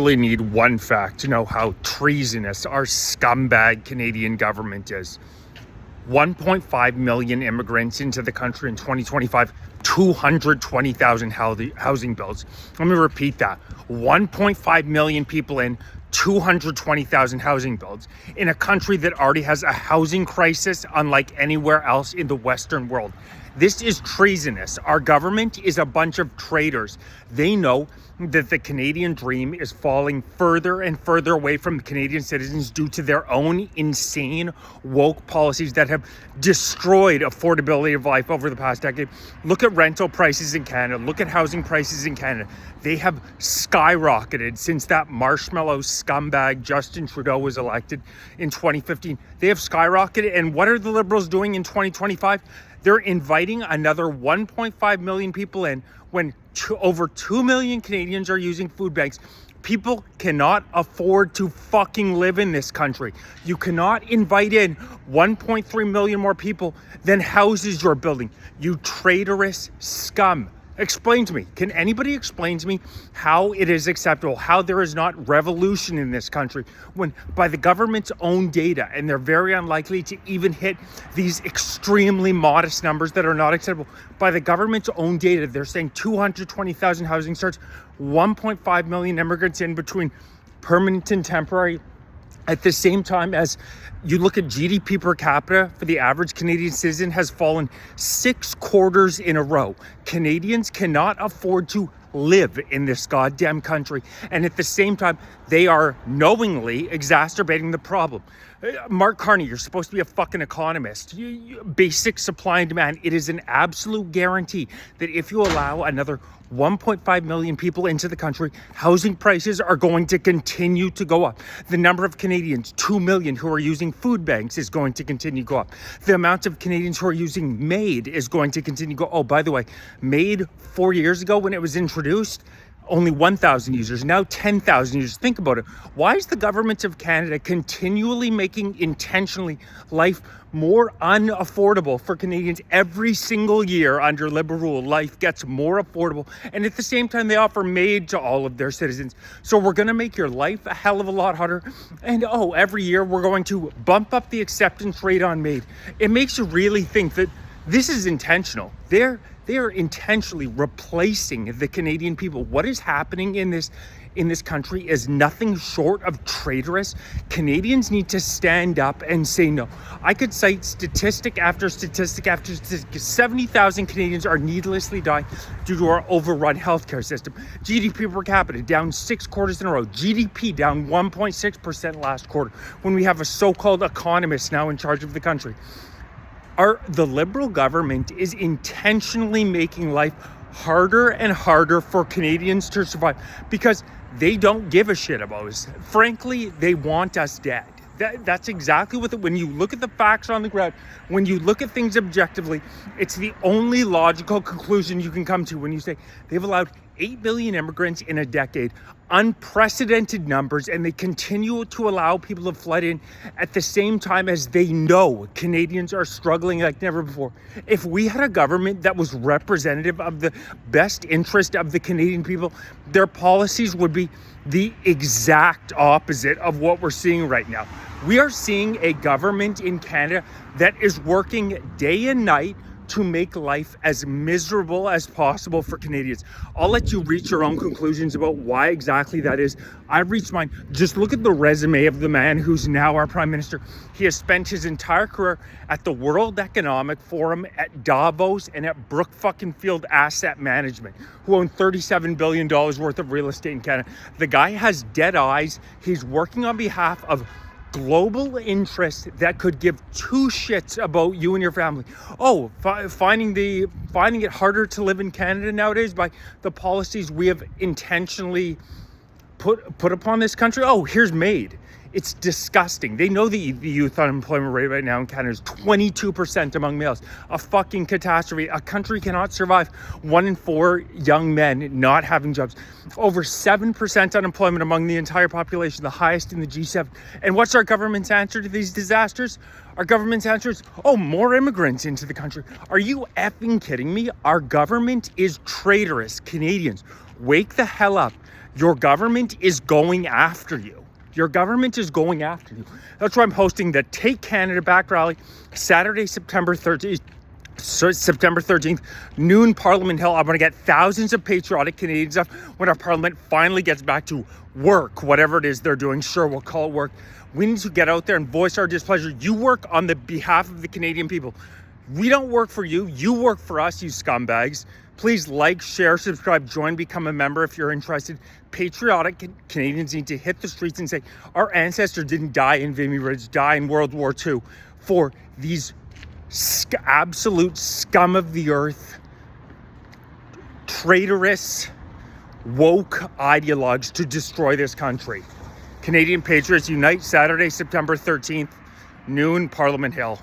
Really need one fact to know how treasonous our scumbag Canadian government is. 1.5 million immigrants into the country in 2025, 220,000 housing builds. Let me repeat that. 1.5 million people in, 220,000 housing builds in a country that already has a housing crisis unlike anywhere else in the Western world. This is treasonous. Our government is a bunch of traitors. They know that the Canadian dream is falling further and further away from Canadian citizens due to their own insane woke policies that have destroyed affordability of life over the past decade. Look at rental prices in Canada. Look at housing prices in Canada. They have skyrocketed since that marshmallow scumbag Justin Trudeau was elected in 2015. They have skyrocketed. And what are the Liberals doing in 2025? They're inviting another 1.5 million people in when over 2 million Canadians are using food banks. People cannot afford to fucking live in this country. You cannot invite in 1.3 million more people than houses you're building. You traitorous scum. Explain to me. Can anybody explain to me how it is acceptable, how there is not revolution in this country when by the government's own data, and they're very unlikely to even hit these extremely modest numbers that are not acceptable. By the government's own data, they're saying 220,000 housing starts, 1.5 million immigrants in between permanent and temporary. At the same time as you look at GDP per capita for the average Canadian citizen has fallen 6 quarters in a row. Canadians cannot afford to live in this goddamn country. And at the same time, they are knowingly exacerbating the problem. Mark Carney, you're supposed to be a fucking economist. Basic supply and demand. It is an absolute guarantee that if you allow another 1.5 million people into the country, housing prices are going to continue to go up. The number of Canadians, 2 million, who are using food banks is going to continue to go up. The amount of Canadians who are using MAID is going to continue to go. Oh, by the way, MAID 4 years ago when it was introduced, only 1,000 users, now 10,000 users. Think about it. Why is the government of Canada continually making intentionally life more unaffordable for Canadians every single year under Liberal rule? Life gets more affordable. And at the same time, they offer MAID to all of their citizens. So we're going to make your life a hell of a lot harder. And every year we're going to bump up the acceptance rate on MAID. It makes you really think that this is intentional. They are intentionally replacing the Canadian people. What is happening in this country is nothing short of traitorous. Canadians need to stand up and say no. I could cite statistic after statistic after statistic. 70,000 Canadians are needlessly dying due to our overrun healthcare system. GDP per capita down 6 quarters in a row. GDP down 1.6% last quarter when we have a so-called economist now in charge of the country. The Liberal government is intentionally making life harder and harder for Canadians to survive because they don't give a shit about us. Frankly, they want us dead. That's exactly what when you look at the facts on the ground, when you look at things objectively, it's the only logical conclusion you can come to when you say they've allowed 8 billion immigrants in a decade, unprecedented numbers, and they continue to allow people to flood in at the same time as they know Canadians are struggling like never before. If we had a government that was representative of the best interest of the Canadian people, their policies would be the exact opposite of what we're seeing right now. We are seeing a government in Canada that is working day and night to make life as miserable as possible for Canadians. I'll let you reach your own conclusions about why exactly that is. I've reached mine. Just look at the resume of the man who's now our prime minister. He has spent his entire career at the World Economic Forum, at Davos, and at Brook fucking Field Asset Management, who own $37 billion worth of real estate in Canada. The guy has dead eyes. He's working on behalf of global interests that could give two shits about you and your family. Finding it harder to live in Canada nowadays by the policies we have intentionally put upon this country. Here's MAID. It's disgusting. They know the youth unemployment rate right now in Canada is 22% among males. A fucking catastrophe. A country cannot survive 1 in 4 young men not having jobs. Over 7% unemployment among the entire population, the highest in the G7. And what's our government's answer to these disasters? Our government's answer is, more immigrants into the country. Are you effing kidding me? Our government is traitorous. Canadians, wake the hell up. Your government is going after you. Your government is going after you. That's why I'm hosting the Take Canada Back rally Saturday, September 13th, noon, Parliament Hill. I'm going to get thousands of patriotic Canadians up when our Parliament finally gets back to work, whatever it is they're doing. Sure, we'll call it work. We need to get out there and voice our displeasure. You work on the behalf of the Canadian people. We don't work for you. You work for us, you scumbags. Please like, share, subscribe, join, become a member if you're interested. Patriotic Canadians need to hit the streets and say, our ancestors didn't die in Vimy Ridge, die in World War II for these absolute scum of the earth, traitorous, woke ideologues to destroy this country. Canadian Patriots Unite, Saturday, September 13th, noon, Parliament Hill.